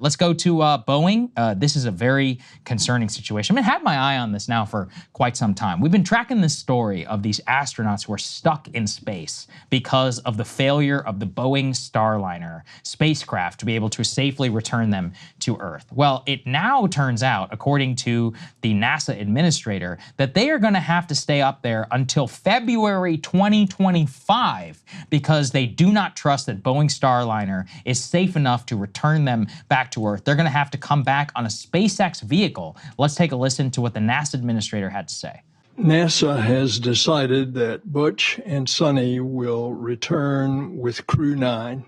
Let's go to Boeing. This is a very concerning situation. I've had my eye on this now for quite some time. We've been tracking this story of these astronauts who are stuck in space because of the failure of the Boeing Starliner spacecraft to be able to safely return them to Earth. Well, it now turns out, according to the NASA administrator, that they are going to have to stay up there until February 2025 because they do not trust that Boeing Starliner is safe enough to return them back to Earth. They're going to have to come back on a SpaceX vehicle. Let's take a listen to what the NASA administrator had to say. NASA has decided that Butch and Sonny will return with Crew 9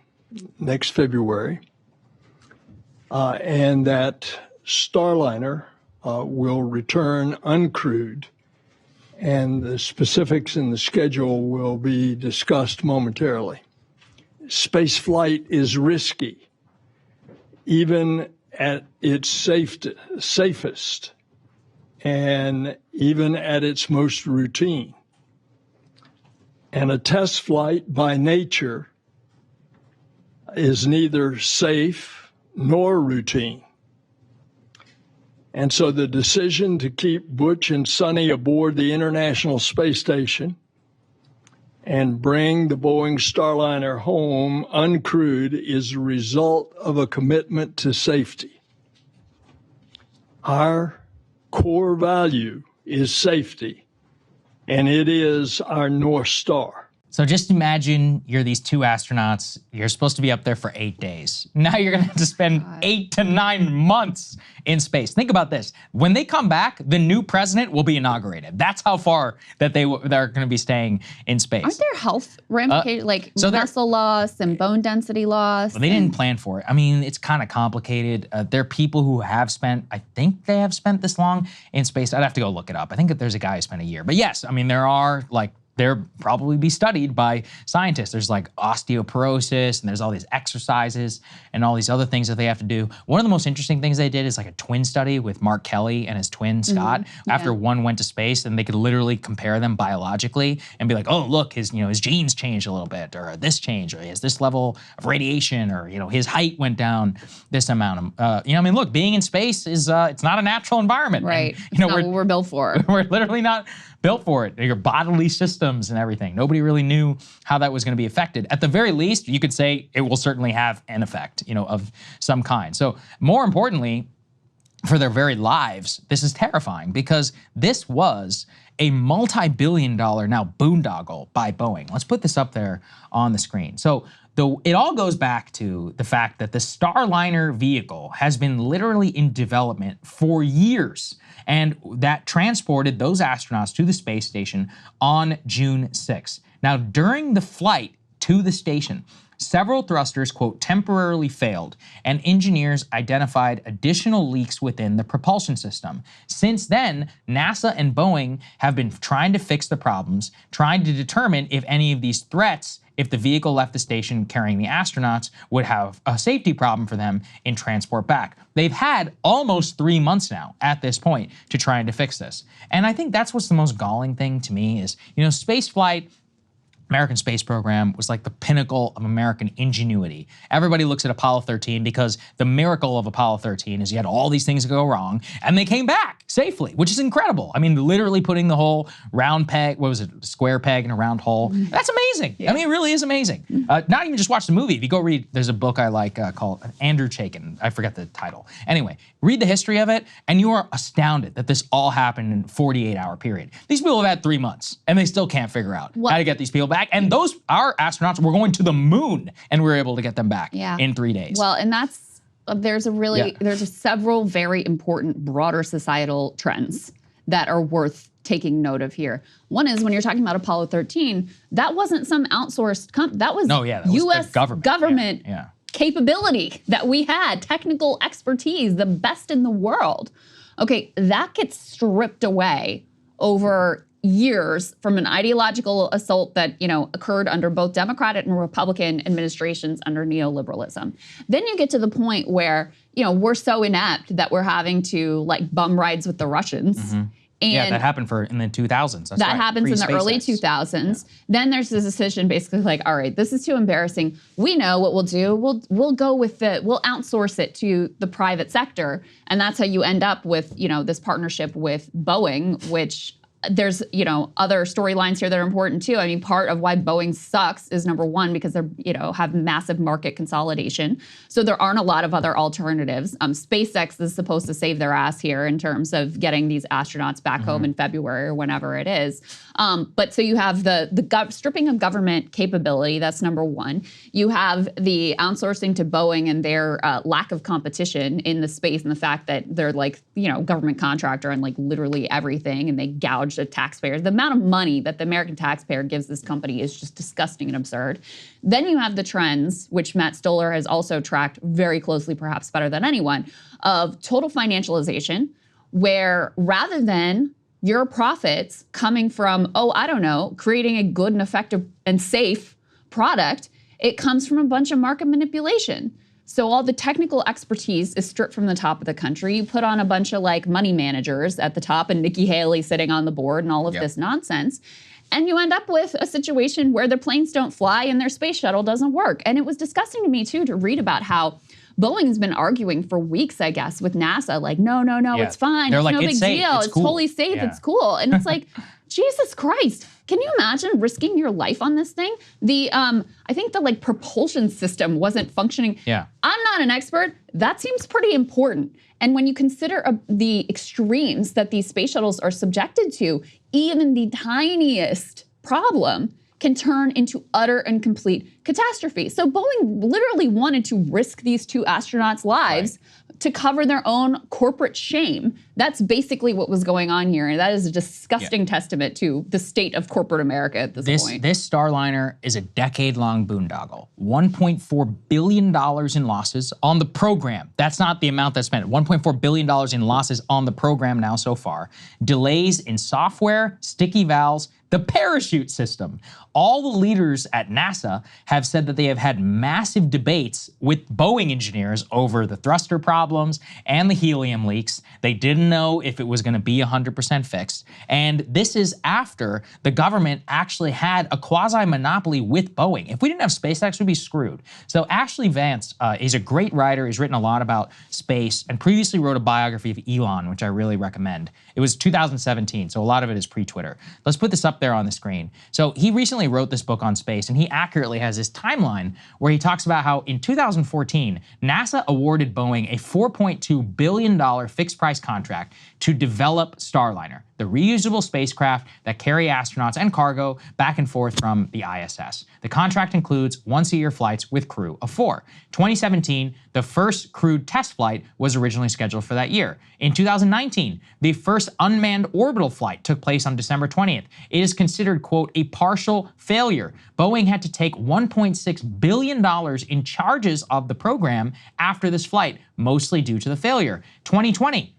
next February, and that Starliner will return uncrewed, and the specifics in the schedule will be discussed momentarily. Space flight is risky, even at its safest, and even at its most routine. And a test flight by nature is neither safe nor routine. And so the decision to keep Butch and Sonny aboard the International Space Station and bring the Boeing Starliner home uncrewed is a result of a commitment to safety. Our core value is safety, and it is our North Star. So just imagine you're these two astronauts, you're supposed to be up there for 8 days. Now you're gonna have to spend 8 to 9 months in space. Think about this. When they come back, the new president will be inaugurated. That's how far that they're gonna be staying in space. Aren't there health ramifications, like muscle loss and bone density loss? Well, they didn't plan for it. I mean, it's kind of complicated. There are people who have spent, I think they have spent this long in space. I'd have to go look it up. I think that there's a guy who spent a year. But yes, I mean, there are they're probably be studied by scientists. There's like osteoporosis, and there's all these exercises and all these other things that they have to do. One of the most interesting things they did is like a twin study with Mark Kelly and his twin Scott. After one went to space, and they could literally compare them biologically and be like, oh, look, his genes changed a little bit, or this changed, or he has this level of radiation, or his height went down this amount. I mean, look, being in space is it's not a natural environment. Right. And, it's not what we're built for. We're literally not built for it. Your bodily systems and everything. Nobody really knew how that was going to be affected. At the very least, you could say it will certainly have an effect, of some kind. So more importantly, for their very lives, this is terrifying because this was a multi-billion-dollar now boondoggle by Boeing. Let's put this up there on the screen. So it all goes back to the fact that the Starliner vehicle has been literally in development for years, and that transported those astronauts to the space station on June 6th. Now, during the flight to the station, several thrusters, quote, temporarily failed, and engineers identified additional leaks within the propulsion system. Since then, NASA and Boeing have been trying to fix the problems, trying to determine if any of these threats, if the vehicle left the station carrying the astronauts, would have a safety problem for them in transport back. They've had almost 3 months now at this point to try to fix this. And I think that's what's the most galling thing to me is, space flight, American space program was like the pinnacle of American ingenuity. Everybody looks at Apollo 13 because the miracle of Apollo 13 is you had all these things go wrong and they came back safely, which is incredible. I mean, literally putting the whole round peg, square peg in a round hole. That's amazing. Yeah. I mean, it really is amazing. Not even just watch the movie. If you go read, there's a book I like called Andrew Chaikin. I forget the title. Anyway, read the history of it and you are astounded that this all happened in a 48-hour period. These people have had 3 months and they still can't figure out how to get these people back. And our astronauts were going to the moon and we were able to get them back in 3 days. Well, and there's several very important broader societal trends that are worth taking note of here. One is when you're talking about Apollo 13, that wasn't some outsourced company. That was U.S. government capability that we had, technical expertise, the best in the world. Okay, that gets stripped away over years from an ideological assault that occurred under both Democratic and Republican administrations under neoliberalism. Then you get to the point where we're so inept that we're having to bum rides with the Russians Yeah, that happened in the 2000s. That's that right. happens in the early Pre-SpaceX. 2000s. Then there's this decision basically like, all right, this is too embarrassing. We know what we'll do. We'll go with we'll outsource it to the private sector. And that's how you end up with, this partnership with Boeing, which there's, other storylines here that are important too. I mean, part of why Boeing sucks is number one, because they're, have massive market consolidation. So there aren't a lot of other alternatives. SpaceX is supposed to save their ass here in terms of getting these astronauts back home in February or whenever it is. But so you have the stripping of government capability. That's number one. You have the outsourcing to Boeing and their lack of competition in the space, and the fact that they're like, government contractor and like literally everything, and they gouge the taxpayers. The amount of money that the American taxpayer gives this company is just disgusting and absurd. Then you have the trends, which Matt Stoller has also tracked very closely, perhaps better than anyone, of total financialization, where rather than your profits coming from, creating a good and effective and safe product, it comes from a bunch of market manipulation. So all the technical expertise is stripped from the top of the country. You put on a bunch of like money managers at the top and Nikki Haley sitting on the board and all of this nonsense. And you end up with a situation where their planes don't fly and their space shuttle doesn't work. And it was disgusting to me too to read about how Boeing's been arguing for weeks, I guess, with NASA, like, no, it's fine. They're it's like, no it's big safe. deal. It's It's cool. totally safe. Yeah. It's cool. And it's like, Jesus Christ. Can you imagine risking your life on this thing? I think the like propulsion system wasn't functioning. Yeah. I'm not an expert. That seems pretty important. And when you consider the extremes that these space shuttles are subjected to, even the tiniest problem can turn into utter and complete catastrophe. So Boeing literally wanted to risk these two astronauts' lives to cover their own corporate shame. That's basically what was going on here. And that is a disgusting testament to the state of corporate America at this point. This Starliner is a decade-long boondoggle. $1.4 billion in losses on the program. That's not the amount that's spent. $1.4 billion in losses on the program now so far. Delays in software, sticky valves, the parachute system. All the leaders at NASA have said that they have had massive debates with Boeing engineers over the thruster problems and the helium leaks. They didn't know if it was going to be 100% fixed. And this is after the government actually had a quasi-monopoly with Boeing. If we didn't have SpaceX, we'd be screwed. So Ashley Vance is a great writer. He's written a lot about space and previously wrote a biography of Elon, which I really recommend. It was 2017, so a lot of it is pre-Twitter. Let's put this up there on the screen. So he recently wrote this book on space, and he accurately has this timeline where he talks about how in 2014, NASA awarded Boeing a $4.2 billion fixed price contract to develop Starliner, the reusable spacecraft that carry astronauts and cargo back and forth from the ISS. The contract includes once-a-year flights with crew of 4. 2017, the first crewed test flight was originally scheduled for that year. In 2019, the first unmanned orbital flight took place on December 20th. It is considered, quote, a partial failure. Boeing had to take $1.6 billion in charges of the program after this flight, mostly due to the failure. 2020,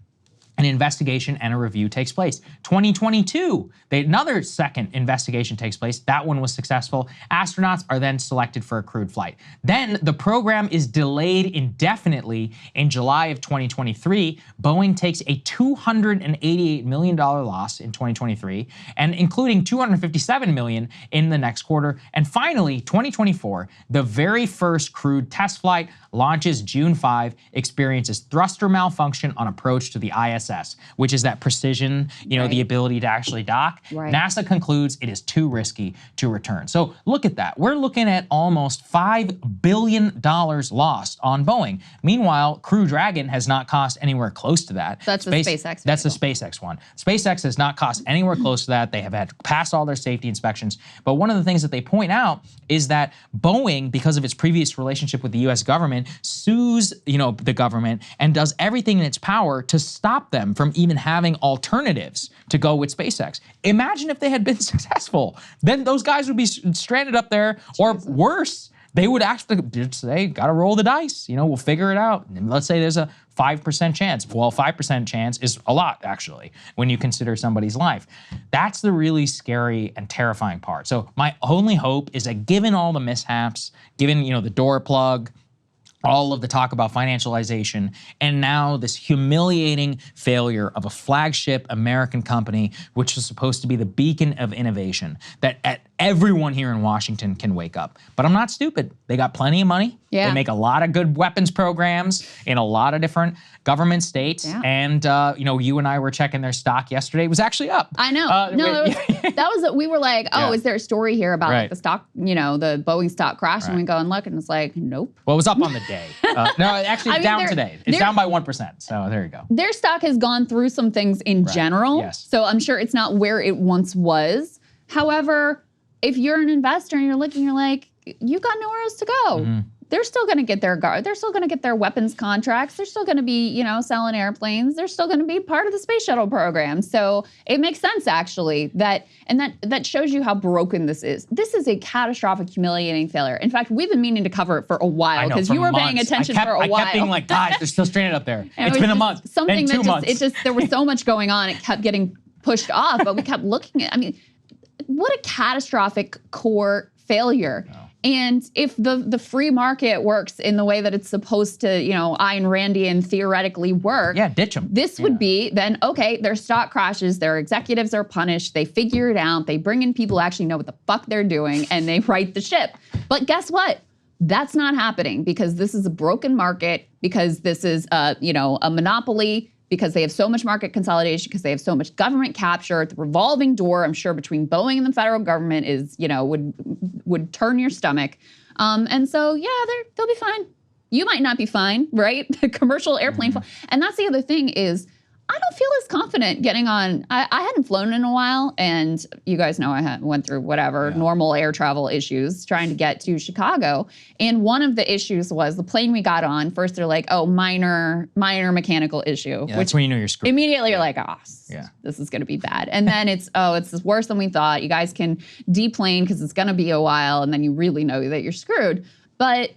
an investigation and a review takes place. 2022, another second investigation takes place. That one was successful. Astronauts are then selected for a crewed flight. Then the program is delayed indefinitely. In July of 2023, Boeing takes a $288 million loss in 2023, and including $257 million in the next quarter. And finally, 2024, the very first crewed test flight launches June 5, experiences thruster malfunction on approach to the ISS, which is that precision, the ability to actually dock. Right. NASA concludes it is too risky to return. So look at that. We're looking at almost $5 billion lost on Boeing. Meanwhile, Crew Dragon has not cost anywhere close to that. That's the SpaceX. That's the SpaceX one. SpaceX has not cost anywhere close to that. They have had passed all their safety inspections. But one of the things that they point out is that Boeing, because of its previous relationship with the US government, sues, the government and does everything in its power to stop them from even having alternatives to go with SpaceX. Imagine if they had been successful. Then those guys would be stranded up there, or worse, they would actually say, gotta roll the dice. We'll figure it out. And let's say there's a 5% chance. Well, 5% chance is a lot, actually, when you consider somebody's life. That's the really scary and terrifying part. So my only hope is that given all the mishaps, given, the door plug, all of the talk about financialization, and now this humiliating failure of a flagship American company, which is supposed to be the beacon of innovation, that everyone here in Washington can wake up. But I'm not stupid. They got plenty of money. Yeah. They make a lot of good weapons programs in a lot of different government states. Yeah. And, you and I were checking their stock yesterday. It was actually up. I know. We were like, oh, is there a story here about like the stock, the Boeing stock crash? And we go and look, and it's like, nope. Well, it was up on the day. No, actually, it's down today. It's down by 1%. So there you go. Their stock has gone through some things in general. Yes. So I'm sure it's not where it once was. However, if you're an investor and you're looking, you're like, you got nowhere else to go. Mm-hmm. They're still going to get they're still going to get their weapons contracts. They're still going to be, selling airplanes. They're still going to be part of the space shuttle program. So it makes sense, actually, that shows you how broken this is. This is a catastrophic, humiliating failure. In fact, we've been meaning to cover it for a while because you were paying attention for a while. I kept being like, guys, they're still stranded up there. It's been a month. Something then 2 months. there was so much going on. It kept getting pushed off, but we kept looking at. I mean, what a catastrophic core failure. Oh. And if the free market works in the way that it's supposed to, Ayn Randian theoretically work, ditch them. This would be then, okay, their stock crashes, their executives are punished, they figure it out, they bring in people who actually know what the fuck they're doing, and they right the ship. But guess what? That's not happening because this is a broken market, because this is a monopoly, because they have so much market consolidation, because they have so much government capture. The revolving door, I'm sure, between Boeing and the federal government is, would turn your stomach. And so, they'll be fine. You might not be fine, right? The commercial airplane. And that's the other thing is, I don't feel as confident getting on. I hadn't flown in a while, and you guys know I went through normal air travel issues trying to get to Chicago. And one of the issues was the plane we got on. First, they're like, "Oh, minor mechanical issue." Yeah, that's when you know you're screwed. Immediately, you're like, "Oh, this is going to be bad." And then it's worse than we thought. You guys can deplane because it's going to be a while, and then you really know that you're screwed. But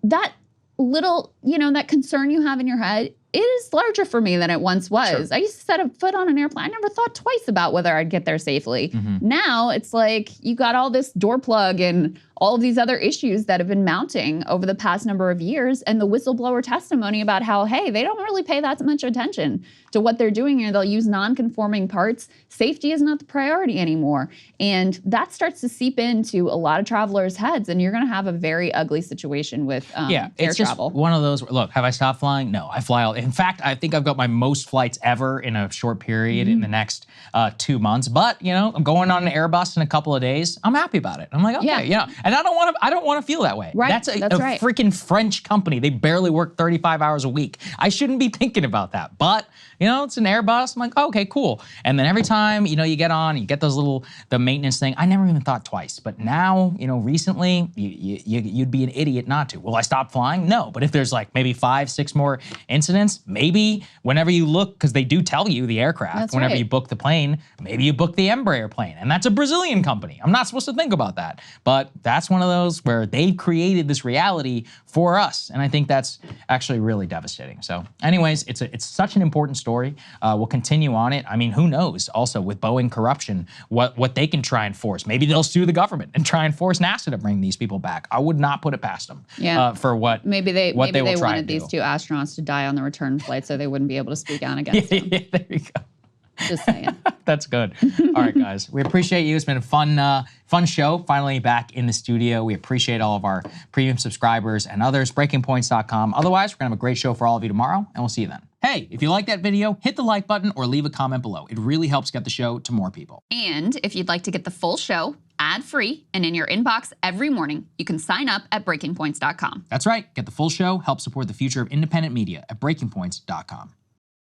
that little, that concern you have in your head, it is larger for me than it once was. Sure. I used to set a foot on an airplane. I never thought twice about whether I'd get there safely. Now it's like you got all this door plug and all of these other issues that have been mounting over the past number of years, and the whistleblower testimony about how, hey, they don't really pay that much attention to what they're doing here. They'll use non-conforming parts. Safety is not the priority anymore. And that starts to seep into a lot of travelers' heads, and you're going to have a very ugly situation with air it's travel. Just one of those, look, have I stopped flying? No, I fly all. In fact, I think I've got my most flights ever in a short period in the next 2 months. But, I'm going on an Airbus in a couple of days. I'm happy about it. I'm like, okay, and I don't want to feel that way. Right. That's a freaking French company. They barely work 35 hours a week. I shouldn't be thinking about that. But, it's an Airbus. I'm like, oh, okay, cool. And then every time, you get on, you get the maintenance thing. I never even thought twice. But now, recently, you'd be an idiot not to. Will I stop flying? No. But if there's like maybe 5, 6 more incidents, maybe whenever you look, because they do tell you the aircraft, whenever you book the plane, maybe you book the Embraer plane. And that's a Brazilian company. I'm not supposed to think about that. But that's one of those where they've created this reality for us. And I think that's actually really devastating. So anyways, it's such an important story. We'll continue on it. I mean, who knows also with Boeing corruption, what they can try and force. Maybe they'll sue the government and try and force NASA to bring these people back. I would not put it past them for what maybe they wanted these 2 astronauts to die on the return flight so they wouldn't be able to speak out against them. Yeah, there you go. Just saying. That's good. All right, guys. We appreciate you. It's been a fun show. Finally back in the studio. We appreciate all of our premium subscribers and others. BreakingPoints.com. Otherwise, we're going to have a great show for all of you tomorrow, and we'll see you then. Hey, if you like that video, hit the like button or leave a comment below. It really helps get the show to more people. And if you'd like to get the full show ad-free and in your inbox every morning, you can sign up at BreakingPoints.com. That's right. Get the full show. Help support the future of independent media at BreakingPoints.com.